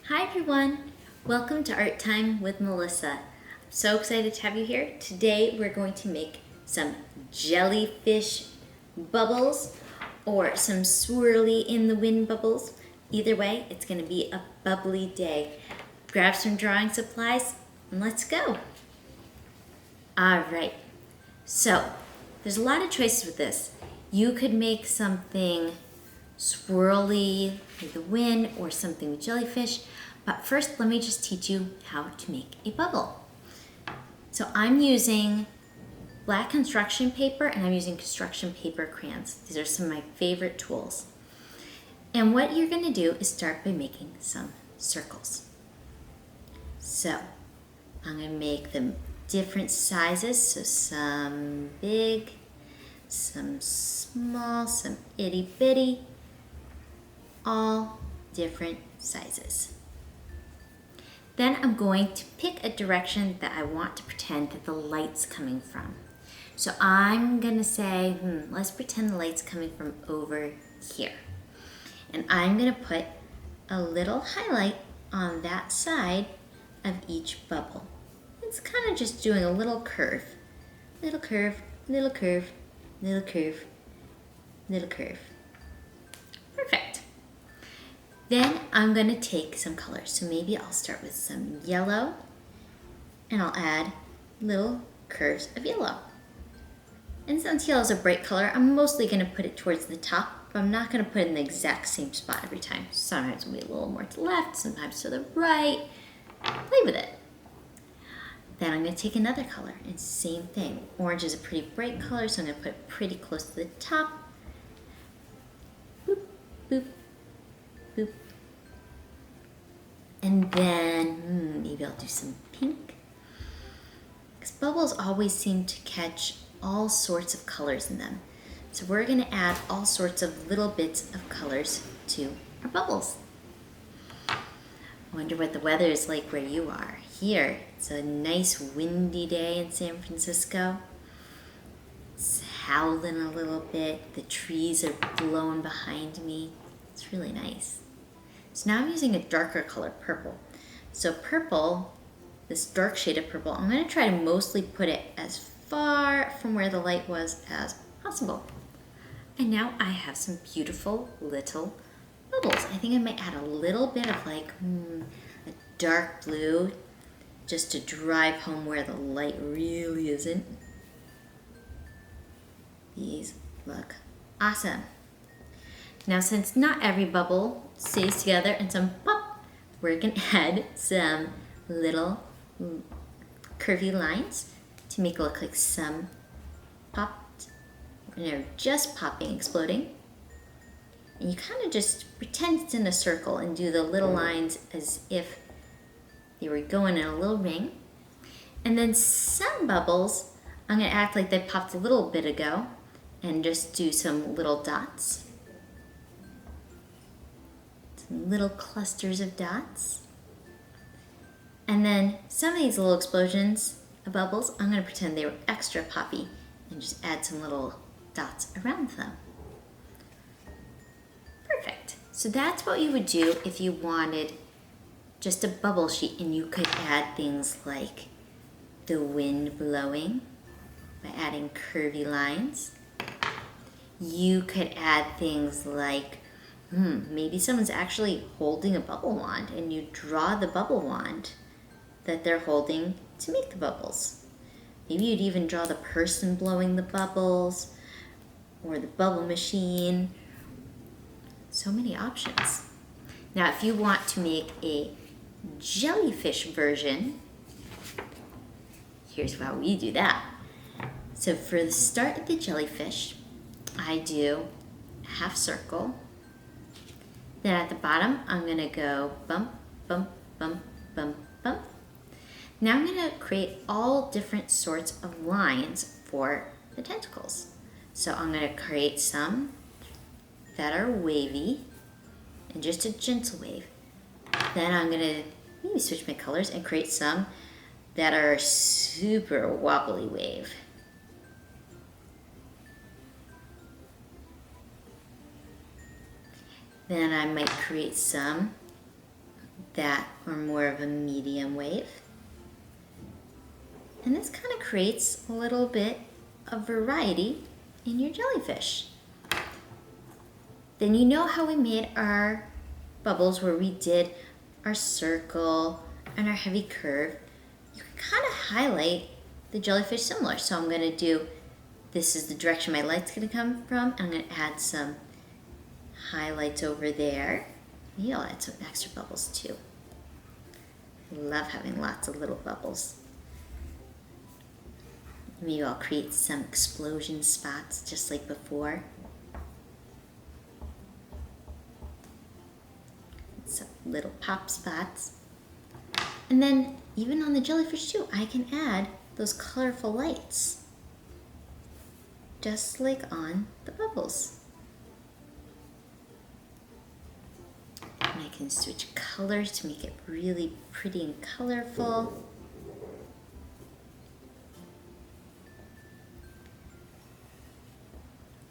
Hi everyone, welcome to Art Time with Melissa. I'm so excited to have you here. Today we're going to make some jellyfish bubbles or some swirly in the wind bubbles. Either way, it's going to be a bubbly day. Grab some drawing supplies and let's go. All right, so there's a lot of choices with this. You could make something swirly with the wind or something with jellyfish. But first, let me just teach you how to make a bubble. So I'm using black construction paper and I'm using construction paper crayons. These are some of my favorite tools. And what you're gonna do is start by making some circles. So I'm gonna make them different sizes. So some big, some small, some itty bitty, all different sizes. Then I'm going to pick a direction that I want to pretend that the light's coming from. So I'm gonna say, let's pretend the light's coming from over here. And I'm gonna put a little highlight on that side of each bubble. It's kind of just doing a little curve. Little curve, little curve, little curve, little curve. Perfect. Then I'm gonna take some colors. So maybe I'll start with some yellow and I'll add little curves of yellow. And since yellow is a bright color, I'm mostly gonna put it towards the top, but I'm not gonna put it in the exact same spot every time. Sometimes it'll be a little more to the left, sometimes to the right. Play with it. Then I'm gonna take another color and same thing. Orange is a pretty bright color, so I'm gonna put it pretty close to the top. Boop, boop, boop. And then maybe I'll do some pink. Because bubbles always seem to catch all sorts of colors in them. So we're gonna add all sorts of little bits of colors to our bubbles. I wonder what the weather is like where you are. Here, it's a nice windy day in San Francisco. It's howling a little bit. The trees are blowing behind me. It's really nice. So now I'm using a darker color, purple. So purple, this dark shade of purple, I'm gonna try to mostly put it as far from where the light was as possible. And now I have some beautiful little bubbles. I think I might add a little bit of like a dark blue just to drive home where the light really isn't. These look awesome. Now since not every bubble stays together and some pop, we're gonna add some little curvy lines to make it look like some popped. And they're just popping, exploding. And you kind of just pretend it's in a circle and do the little lines as if they were going in a little ring. And then some bubbles, I'm gonna act like they popped a little bit ago and just do some little dots. Some little clusters of dots. And then some of these little explosions of bubbles, I'm gonna pretend they were extra poppy and just add some little dots around them. Perfect. So that's what you would do if you wanted just a bubble sheet, and you could add things like the wind blowing by adding curvy lines. You could add things like, maybe someone's actually holding a bubble wand and you draw the bubble wand that they're holding to make the bubbles. Maybe you'd even draw the person blowing the bubbles or the bubble machine. So many options. Now, if you want to make a jellyfish version, here's how we do that. So for the start of the jellyfish, I do a half circle. Then at the bottom, I'm gonna go bump, bump, bump, bump, bump. Now I'm gonna create all different sorts of lines for the tentacles. So I'm gonna create some that are wavy and just a gentle wave. Then I'm gonna maybe switch my colors and create some that are super wobbly wave. Then I might create some that or more of a medium wave. And this kind of creates a little bit of variety in your jellyfish. Then you know how we made our bubbles where we did our circle and our heavy curve. You can kind of highlight the jellyfish similar. So I'm going to do, this is the direction my light's going to come from. I'm going to add some highlights over there. Maybe I'll add some extra bubbles too. Love having lots of little bubbles. Maybe I'll create some explosion spots just like before. Some little pop spots. And then even on the jellyfish too, I can add those colorful lights. Just like on the bubbles. And I can switch colors to make it really pretty and colorful.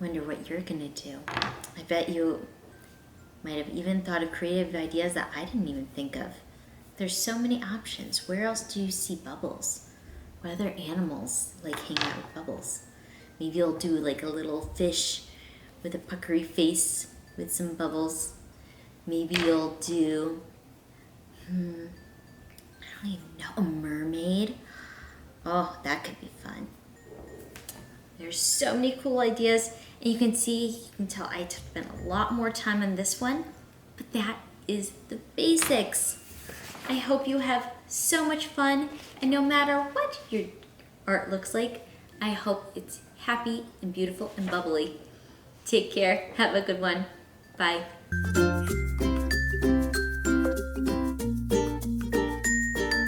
Wonder what you're gonna do. I bet you might have even thought of creative ideas that I didn't even think of. There's so many options. Where else do you see bubbles? What other animals like hang out with bubbles? Maybe you'll do like a little fish with a puckery face with some bubbles. Maybe you'll do, I don't even know, a mermaid. Oh, that could be fun. There's so many cool ideas. And you can tell I spent a lot more time on this one, but that is the basics. I hope you have so much fun, and no matter what your art looks like, I hope it's happy and beautiful and bubbly. Take care. Have a good one. Bye.